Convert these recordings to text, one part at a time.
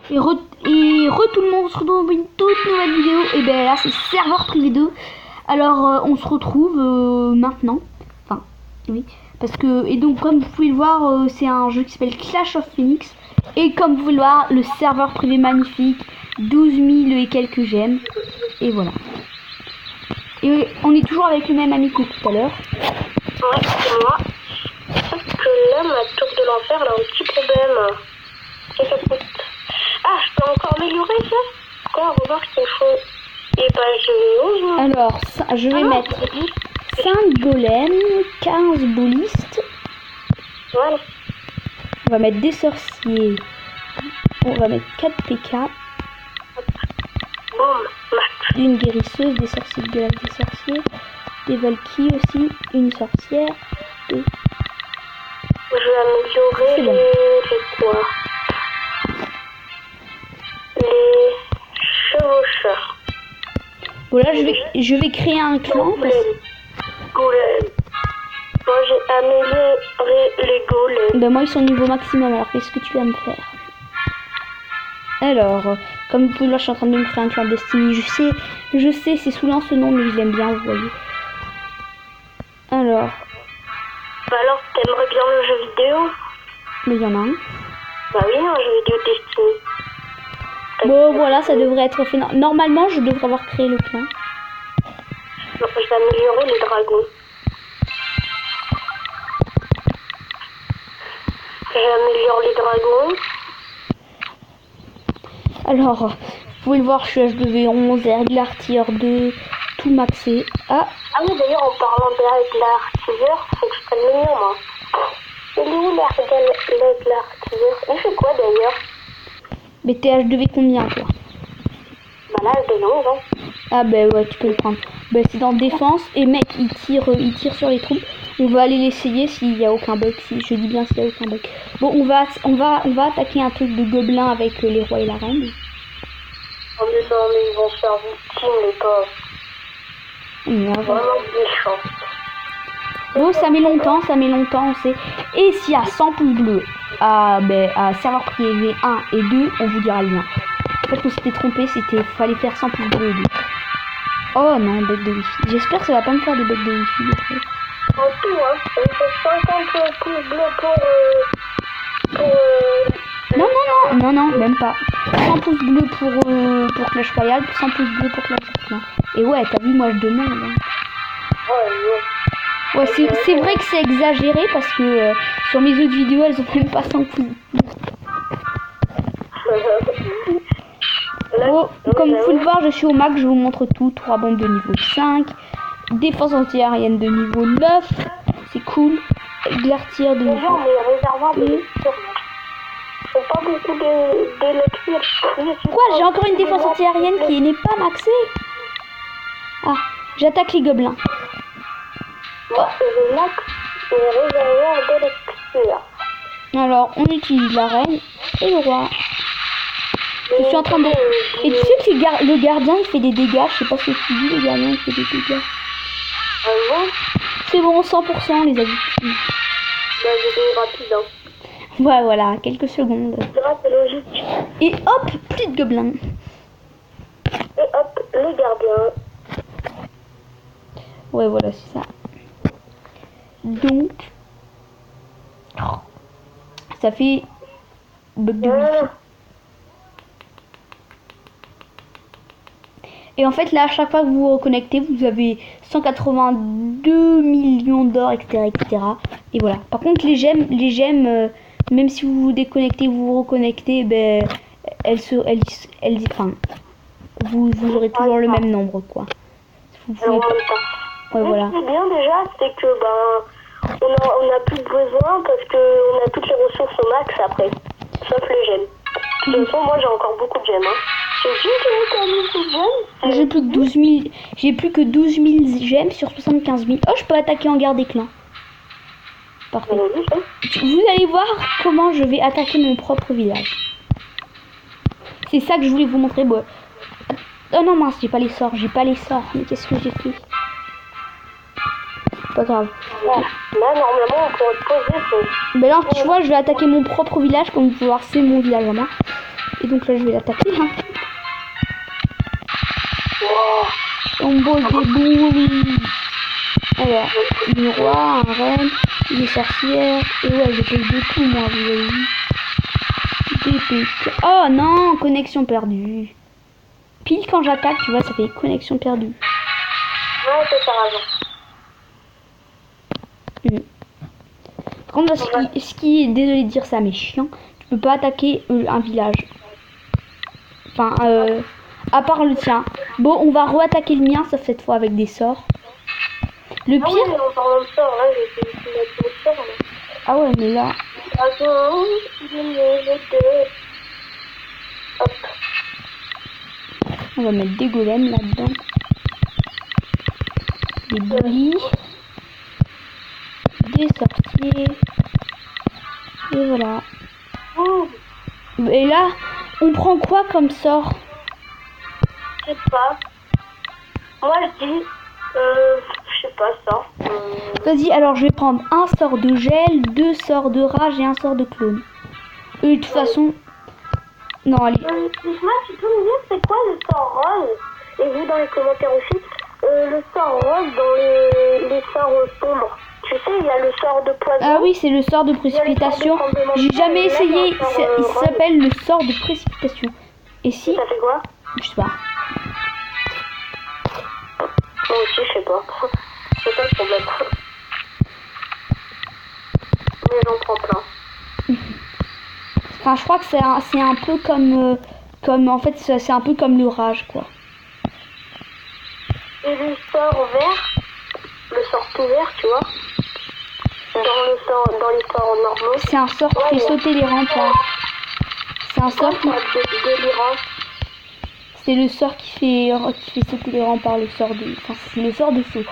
Tout le monde, on se retrouve dans une toute nouvelle vidéo. Et ben là c'est serveur privé 2. Alors on se retrouve maintenant. Enfin oui. Parce que, et donc comme vous pouvez le voir, c'est un jeu qui s'appelle Clash of Phoenix. Et comme vous pouvez le voir, le serveur privé magnifique, 12 000 et quelques j'aime. Et voilà. Et on est toujours avec le même ami que tout à l'heure. Ouais, c'est moi. Sauf que là, ma tour de l'enfer, elle a un petit problème. Qu'est-ce que ça coûte? Ah, je peux encore améliorer ça? Quoi, remarque qu'il faut. Et bah, je. Alors, je vais mettre 5 golems, 15 boulistes. Voilà. On va mettre des sorciers. On va mettre 4 PK. Boum, max. Une guérisseuse, des sorciers de gueule, des sorciers. Des Valkyries aussi, une sorcière. Et... Je vais améliorer les quoi? Les chevaucheurs. Voilà, je vais créer un clan. Golem. Moi j'ai amélioré les golems. Ben moi ils sont niveau maximum, alors qu'est-ce que tu vas me faire? Alors, comme vous pouvez le voir, je suis en train de me créer un clan Destiny. Je sais, c'est saoulant ce nom, mais je l'aime bien, vous voyez. Alors. Bah alors, t'aimerais bien le jeu vidéo? Mais il y en a un. Bah oui, un jeu vidéo Destiny. Bon, voilà, ça devrait être fait. Normalement, je devrais avoir créé le clan. Non, je vais améliorer les dragons. J'améliore les dragons. Alors, vous pouvez le voir, je suis HDV11, Air Tier 2, tout maxé. Ah oui, d'ailleurs, en parlant d'Air faut que je prenne le mien, moi. Il est où l'Air il fait quoi, d'ailleurs? mais t'es HDV combien, toi? Bah là, HDV11, hein. Ah ben ouais, tu peux le prendre. Ben c'est dans défense, et mec, il tire sur les troupes. On va aller l'essayer s'il n'y a aucun bug. Si je dis bien s'il n'y a aucun bug. Bon, on va attaquer un truc de gobelins avec les rois et la reine. Oh mais non, mais ils vont se faire victime, les pauvres. Vraiment méchant. Bon, ça met longtemps, on sait. Et s'il y a 100 pouces bleus à serveur privé 1 et 2, on vous dira le lien. En fait, on s'était trompé, fallait faire 100 pouces bleus et 2. Oh non, bug de wifi. J'espère que ça va pas me faire des bugs de wifi. En tout, hein, on fait 50 pouces bleus Non, même pas. 100 pouces bleus pour Clash Royale, 100 pouces bleus pour Clash Royale. Et ouais, t'as vu, moi je demande. Hein. Ouais, c'est vrai que c'est exagéré parce que sur mes autres vidéos, elles ont même pas 100 pouces bleus. Oh, comme vous pouvez le voir, je suis au max, je vous montre tout. 3 bombes de niveau 5. Défense anti-aérienne de niveau 9. C'est cool. Glacière de niveau 2. Pas beaucoup d'électricité. Quoi? J'ai encore une défense anti-aérienne qui n'est pas maxée. Ah, j'attaque les gobelins. Moi, je max les réservoirs d'électricité. Alors, on utilise la reine et le roi. Je suis en train de... Et tu sais que le gardien, il fait des dégâts. Je sais pas ce que tu dis, le gardien, il fait des dégâts. C'est bon, 100% les amis. Bah, j'ai rapide, hein. Ouais, voilà, quelques secondes. C'est logique. Et hop, plus de gobelins. Et hop, le gardien. Ouais, voilà, c'est ça. Donc, ça fait bug de wifi. Et en fait, là, à chaque fois que vous vous reconnectez, vous avez 182 millions d'or, etc., etc. Et voilà. Par contre, les gemmes, même si vous vous déconnectez, vous vous reconnectez, ben, vous aurez toujours le même nombre, quoi. Vous pouvez pas... Ouais, voilà. Ce qui est bien déjà, c'est que on a plus besoin parce que on a toutes les ressources au max après, sauf les gemmes. De toute façon, moi j'ai encore beaucoup de gemmes. Hein. J'ai plus que 12 000 gemmes sur 75 000. Oh, je peux attaquer en guerre des clans. Parfait. Vous allez voir comment je vais attaquer mon propre village. C'est ça que je voulais vous montrer. Bon. Oh non, mince, j'ai pas les sorts. Mais qu'est-ce que j'ai fait? Pas grave. Là, normalement, on pourrait poser. Mais là, tu vois, je vais attaquer mon propre village. Comme vous pouvez voir, c'est mon village à moi. Et donc là je vais l'attaquer. Hein. Wow. Tombeau des bourris. Alors, une roi, un reine, une sorcière. Et ouais, je pose de tout moi, vous avez vu. Des pics. Oh non, connexion perdue. Pile quand j'attaque, tu vois, ça fait connexion perdue. Ouais, t'as raison. Par contre, là, ce qui est, désolé de dire ça, mais chiant, tu peux pas attaquer un village. Enfin, à part le tien. Bon, on va re-attaquer le mien, sauf cette fois avec des sorts. Le Ah pire... oui, en parlant de sort, là, j'ai fait une mettre le sort, là. Ah ouais, mais là... Hop. On va mettre des golems là-dedans. Des bullies. Des sorciers. Et voilà. Ouh, Et là, on prend quoi comme sort? je sais pas. Moi, je dis, je sais pas, ça. Vas-y, alors je vais prendre un sort de gel, 2 sorts de rage et un sort de clone. Et de toute façon... Non, allez. Dis-moi, tu peux me dire c'est quoi le sort rose? Et vous dans les commentaires aussi, le sort rose dans les sorts sombres. Tu sais, il y a le sort de poison. Ah oui, c'est le sort de précipitation. J'ai jamais essayé. Il s'appelle le sort de précipitation. Et si... Ça fait quoi? Je sais pas. Moi aussi, je sais pas. C'est pas le problème. Mais j'en prends plein. Enfin, je crois que c'est un peu comme... en fait, c'est un peu comme le rage, quoi. Et le sort vert, le sort tout vert, tu vois, dans les sorts normaux. C'est un sort qui fait sauter les remparts. C'est un sort qui... délirant. C'est le sort qui fait sauter les remparts, le sort de... Enfin, c'est le sort de saut.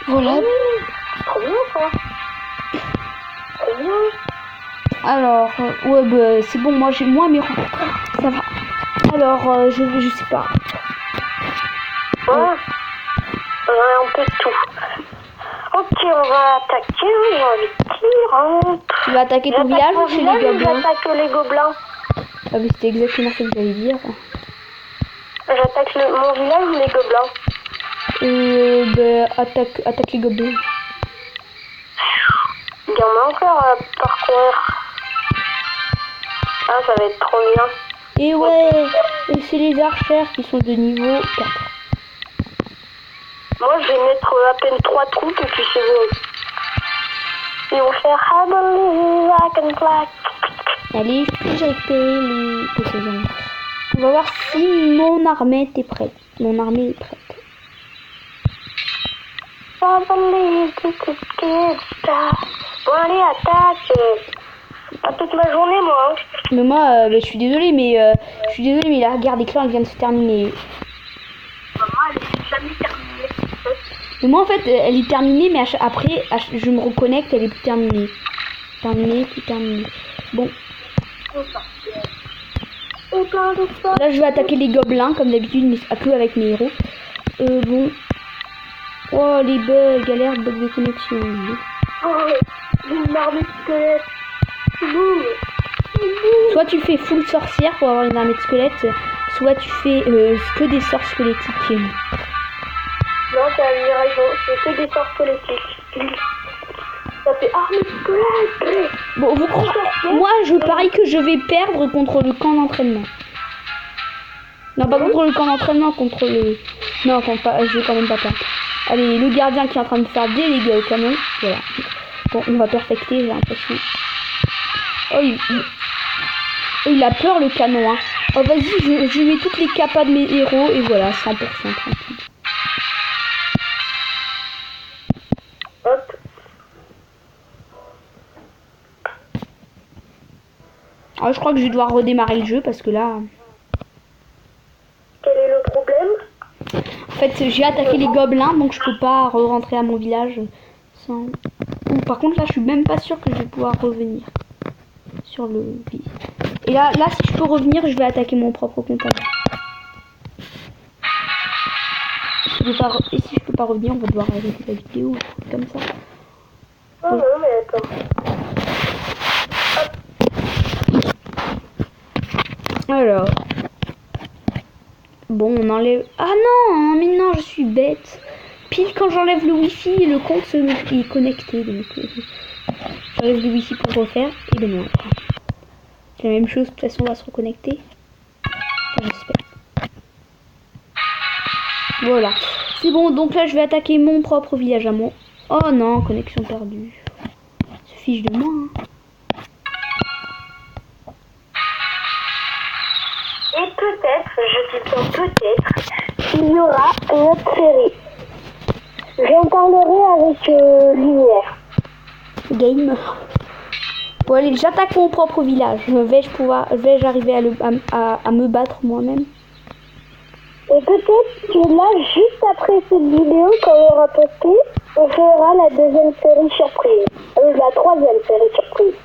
Voilà. Trop bien, ça. Trop bien. Alors, ouais, bah, c'est bon, moi j'ai moins mes rencontres. Ça va. Alors, je sais pas. Ouais. Un peu de tout. Ok, on va attaquer, on va vite dire. Tu vas attaquer ton village ou chez les gobelins? J'attaque les gobelins. Ah oui, c'était exactement ce que j'allais dire. J'attaque mon village ou les gobelins? Bah, attaque les gobelins. Il y en a encore à parcourir. Ah, ça va être trop bien. Et ouais, et c'est les archères qui sont de niveau 4. Moi, je vais mettre à peine 3 troupes et puis c'est bon. Ils vont faire I believe I can fly. Allez, je peux récupérer les possessions. On va voir si mon armée est prête. Mon armée est prête. I believe we could get started. Bon, allez, attaque. Pas toute ma journée, moi. Hein. Mais moi, je suis désolée, mais la guerre des clans elle vient de se terminer. Maman, elle est jamais terminée. Mais moi, en fait, elle est terminée, mais après, je me reconnecte, elle est plus terminée. Terminée, plus terminée. Bon. Là, je vais attaquer les gobelins, comme d'habitude, mais que avec mes héros. Bon. Oh, les bugs, galère, bug de connexion. Oh, une armée de squelettes. Soit tu fais full sorcière pour avoir une armée de squelettes, soit tu fais que des sorts squelettiques. Non, t'as raison, c'est que des sorts squelettiques. Ça fait armée de squelettes. Bon, vous croyez... Moi, je parie que je vais perdre contre le camp d'entraînement. Non, pas contre le camp d'entraînement, contre le... Non, je vais quand même pas perdre. Allez, le gardien qui est en train de faire des dégâts au canon. Voilà. Bon, on va perfecter, j'ai l'impression. Oh, il a peur, le canon, hein. Oh, vas-y, je mets toutes les capas de mes héros, et voilà, 100% tranquille. Hop. Alors, je crois que je vais devoir redémarrer le jeu, parce que là... Quel est le problème? En fait, j'ai attaqué les gobelins, donc je peux pas rentrer à mon village sans... Par contre, là, je suis même pas sûre que je vais pouvoir revenir sur le... Et là, si je peux revenir, je vais attaquer mon propre compagnon. Et si je peux pas revenir, on va devoir arrêter la vidéo, comme ça. Oh non, mais attends. Alors. Bon, on enlève... Ah non, mais non, je suis bête. Pile quand j'enlève le wifi, le compte est connecté. Donc, j'enlève le wifi pour refaire. Et ben non. C'est la même chose, de toute façon, on va se reconnecter. Enfin, j'espère. Voilà. C'est bon, donc là, je vais attaquer mon propre village à moi. Oh non, connexion perdue. Se fiche de moi, hein. Et peut-être, je dis bien peut-être, il y aura une autre série. J'en parlerai avec Lumière. Game. Bon allez, j'attaque mon propre village. Vais-je arriver à me battre moi-même? Et peut-être que là, juste après cette vidéo, quand on aura posté, on fera la deuxième série surprise. La troisième série surprise.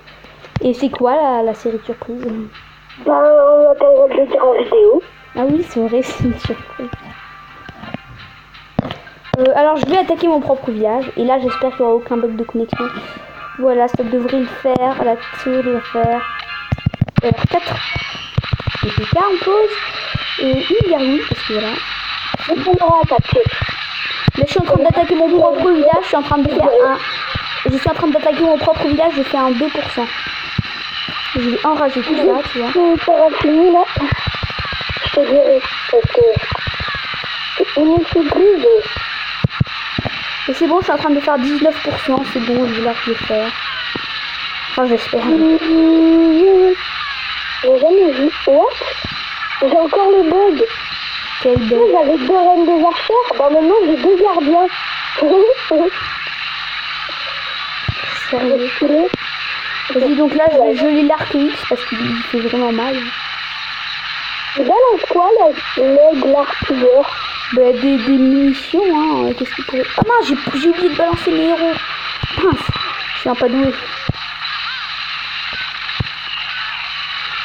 Et c'est quoi la série surprise? Ben, on n'a pas le droit de le dire en vidéo. Ah oui, c'est vrai, c'est une surprise. Alors je vais attaquer mon propre village. Et là, j'espère qu'il n'y aura aucun bug de connexion. Voilà, ça devrait le faire. La tour doit faire 4 PK en pause. Une gargouille, parce que voilà. Donc on aura attaqué. Là, je suis en train d'attaquer mon propre village. Je suis en train de faire d'attaquer mon propre village. Je fais un 2%. Je vais enrager tout ça, tu vois. Ça va finir là. Je te dirai. Parce que c'est une surprise. Et c'est bon, je suis en train de faire 19%. C'est bon, je vais la faire. Enfin, j'espère. J'ai jamais vu. What? J'ai encore le bug. Quel bug? J'avais 2 reines des archères. Bah maintenant j'ai 2 gardiens. Sérieux? Vas-y, donc là, je vais geler l'arc X parce qu'il fait vraiment mal. Il balance quoi, l'aigle l'artilleur? Bah, des munitions, hein. Qu'est-ce qu'il pourrait... Ah non, j'ai oublié de balancer mes héros. Mince, je suis un pas doué.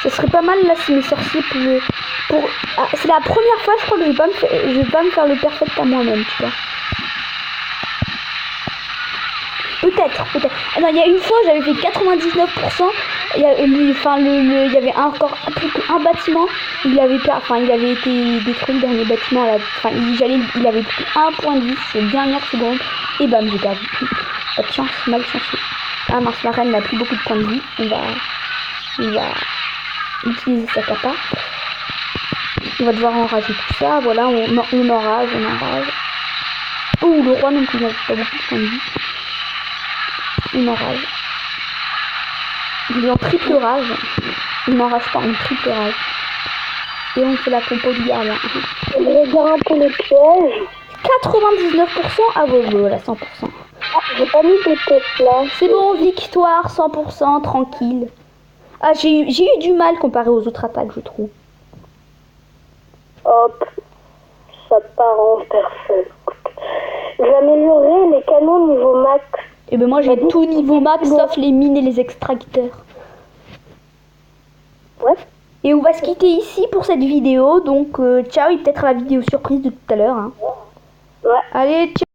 Ça serait pas mal, là, si mes sorciers pouvaient... Ah, c'est la première fois, je crois, que je vais pas me faire le perfect à moi-même, tu vois. Peut-être. Ah non, il y a une fois, j'avais fait 99%. Il y avait encore plus qu'un bâtiment. Il avait été détruit, le dernier bâtiment. Il avait pris 1 point de vie, c'est la dernière seconde. Et bam, j'ai perdu. Pas de chance, malchanceux. Ah mince, la reine n'a plus beaucoup de points de vie. On va utiliser sa capa. On va devoir enrager tout ça. Voilà, on enrage. Oh, le roi non plus n'a pas beaucoup de points de vie. On enrage. Il est en triple rage. On n'enrage pas, en triple rage. Et on fait la compo du gardien. Je vais dire un peu le piège. 99%. Ah voilà, 100%. Ah, j'ai pas mis de tête là. C'est bon, victoire, 100%, tranquille. Ah, j'ai eu du mal comparé aux autres attaques, je trouve. Hop, ça part en personne. J'ai amélioré les canons niveau max. Et ben moi j'ai tout niveau max sauf les mines et les extracteurs. Ouais. Et on va se quitter ici pour cette vidéo. Donc ciao et peut-être la vidéo surprise de tout à l'heure. Hein. Ouais. Allez, ciao.